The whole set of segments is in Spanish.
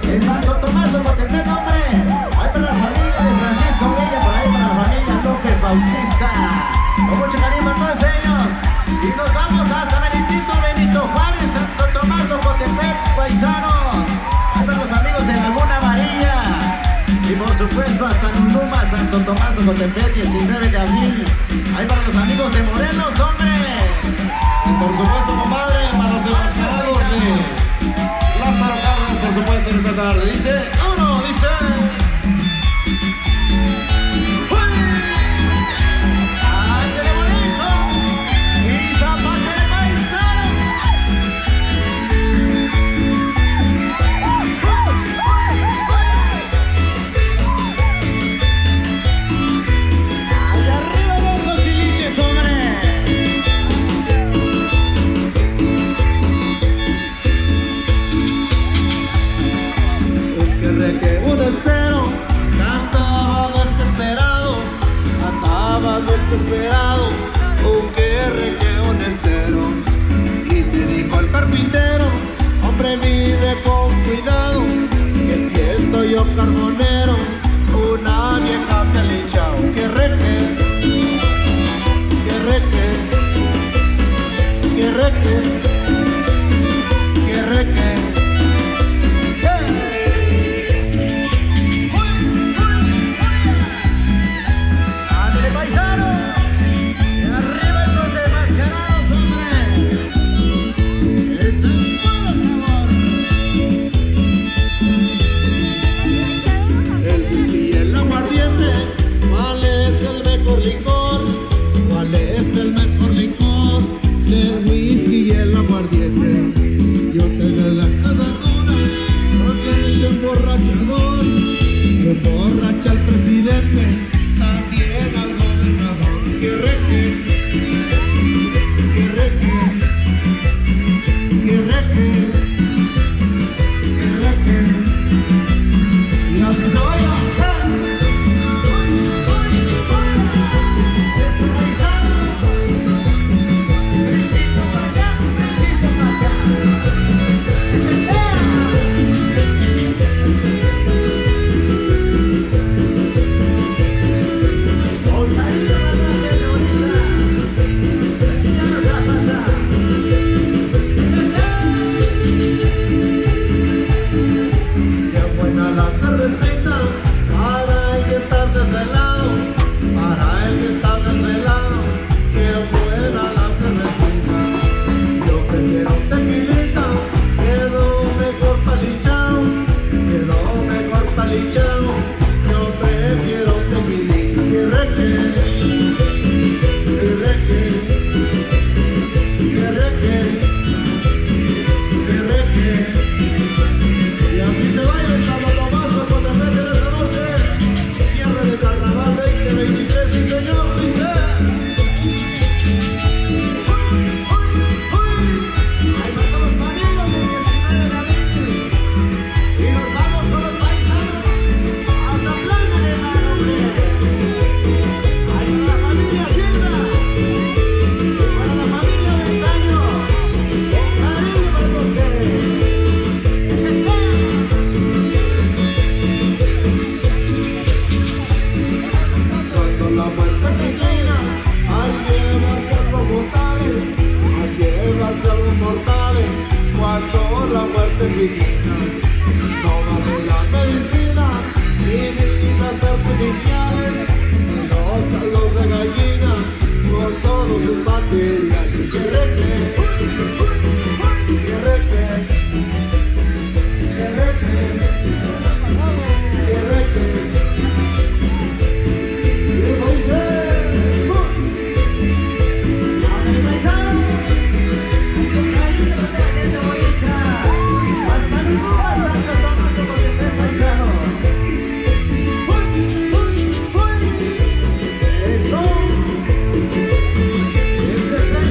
de Santo Tomás, Ocotepec, hombre. Ahí para la familia de Francisco Villa, por ahí para la familia López Bautista. Con mucho cariño a todos ellos. Y nos vamos hasta Benito Juárez, Santo Tomás, Ocotepec, paisanos. Ahí para los amigos de Laguna Amarilla. Y por supuesto hasta Nuluma, Santo Tomás, Ocotepec, 19 de abril. Ahí para los amigos de Morelos, hombre. Y por supuesto, compadre, para los enmascarados de Lázaro Cárdenas, por supuesto, en esta tarde. Dice, uno, dice... Desesperado, un querrequeo de cero. Y te dijo el carpintero, hombre, vive con cuidado, que siento yo carbonero, una vieja que le echao. Que reque, que reque, que reque, que reque. Borracha al presidente, también al gobernador. Que reque, que reque, que reque, que reque. Y así se vaya. No vale la medicina ni vidas artificiales, los calos de gallina con todos sus materiales. Que reque, que reque, que reque, que reque. Y eso dice. Este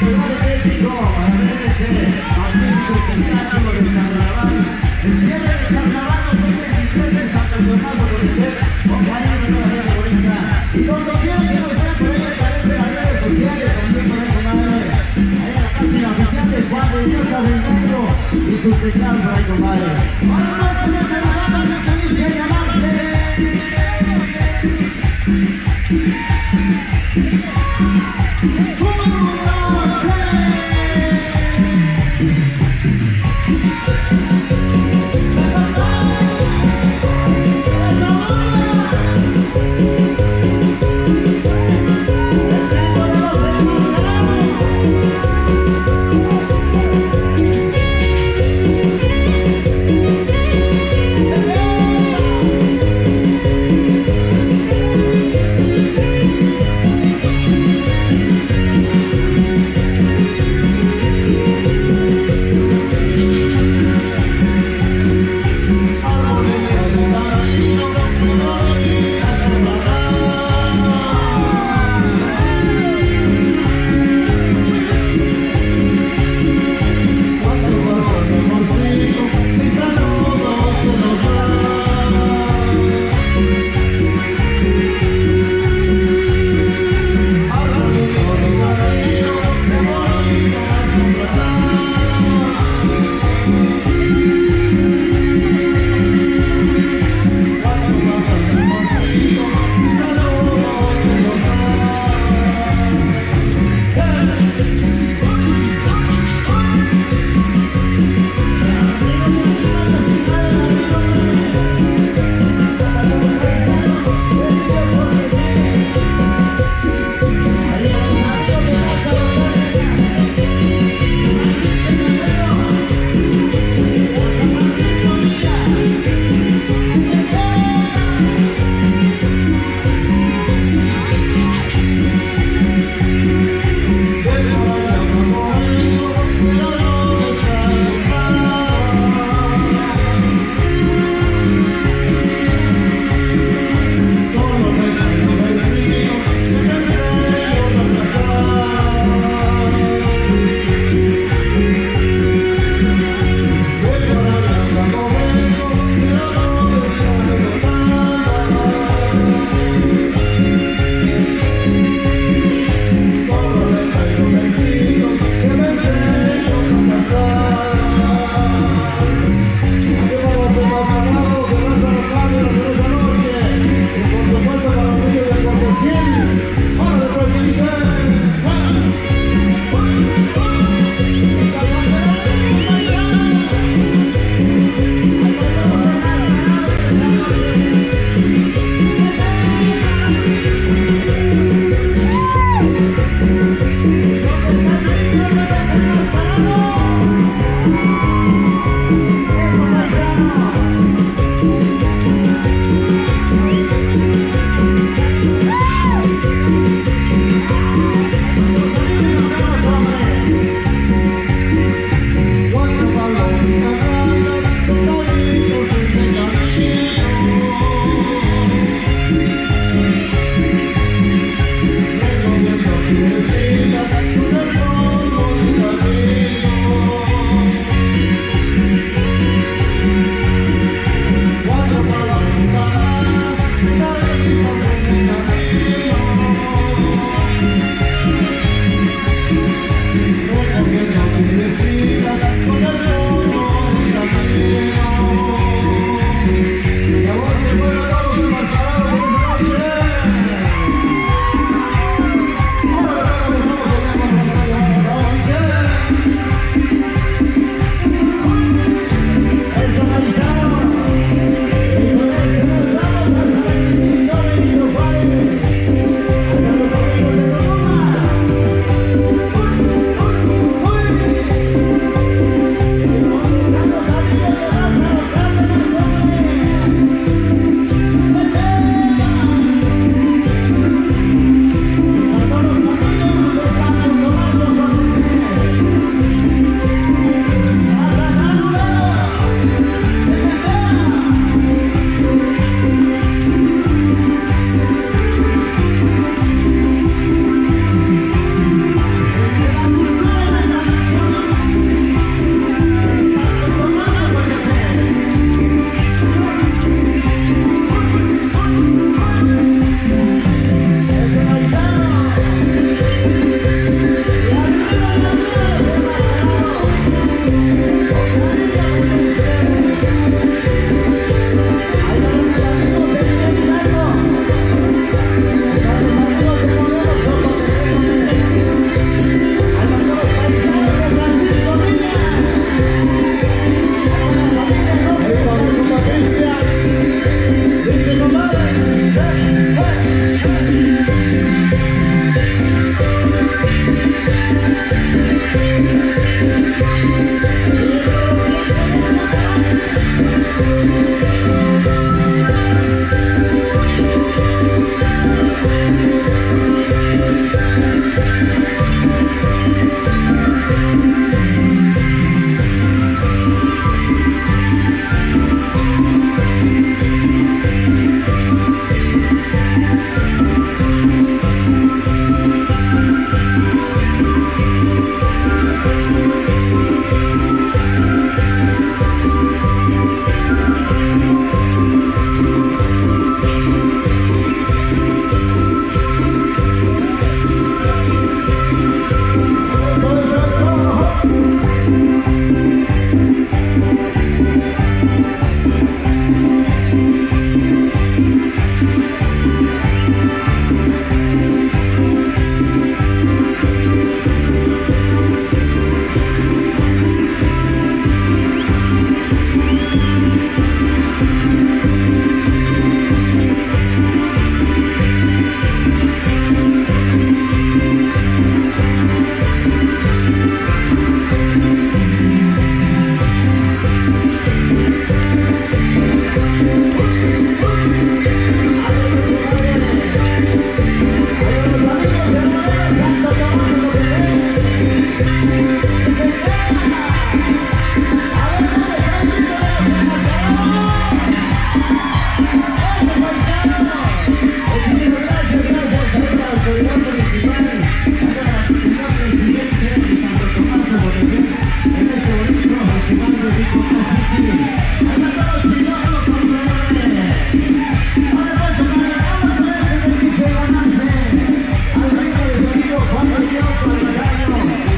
Ciudad de México, para ver ese magnífico espectáculo del carnaval. El cierre del carnaval 2023 en San Fernando con usted, compañeros de la vida bonita. Y cuando quieran que nos vean por ahí a través de las redes sociales, también por ahí, comadre. Ahí en la página oficial de Juan de Dios Aventando y sus teclados por ahí, comadre. Ahora más con esta banda que feliz que llamarse.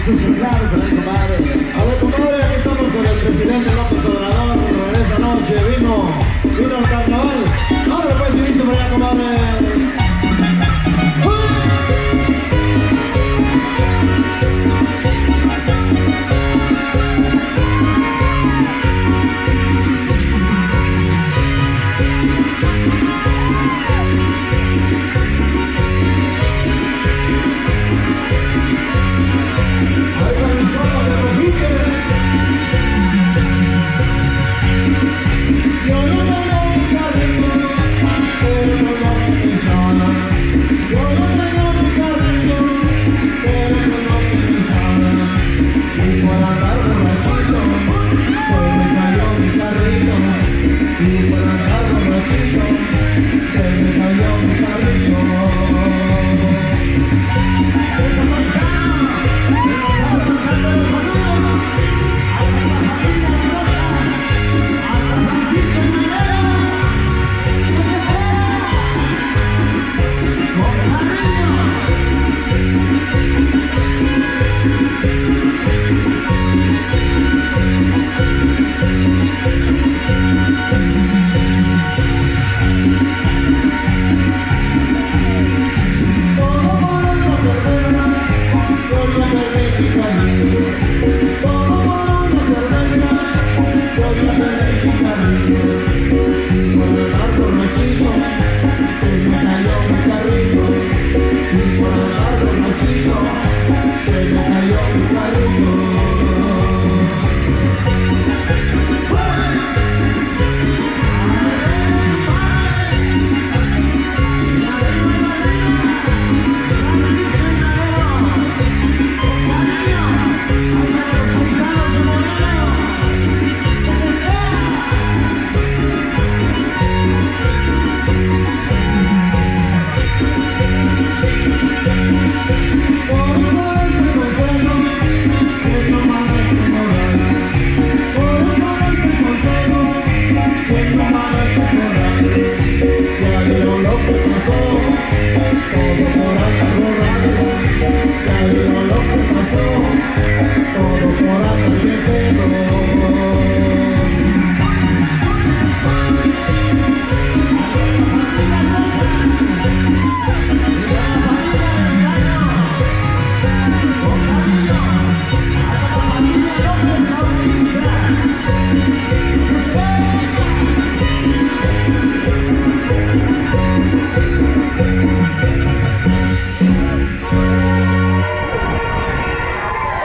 claro, compadre. A ver, compadre, aquí estamos con el presidente López Obrador en esta noche. Vino al carnaval. Ahora pues, listo por allá, compadre.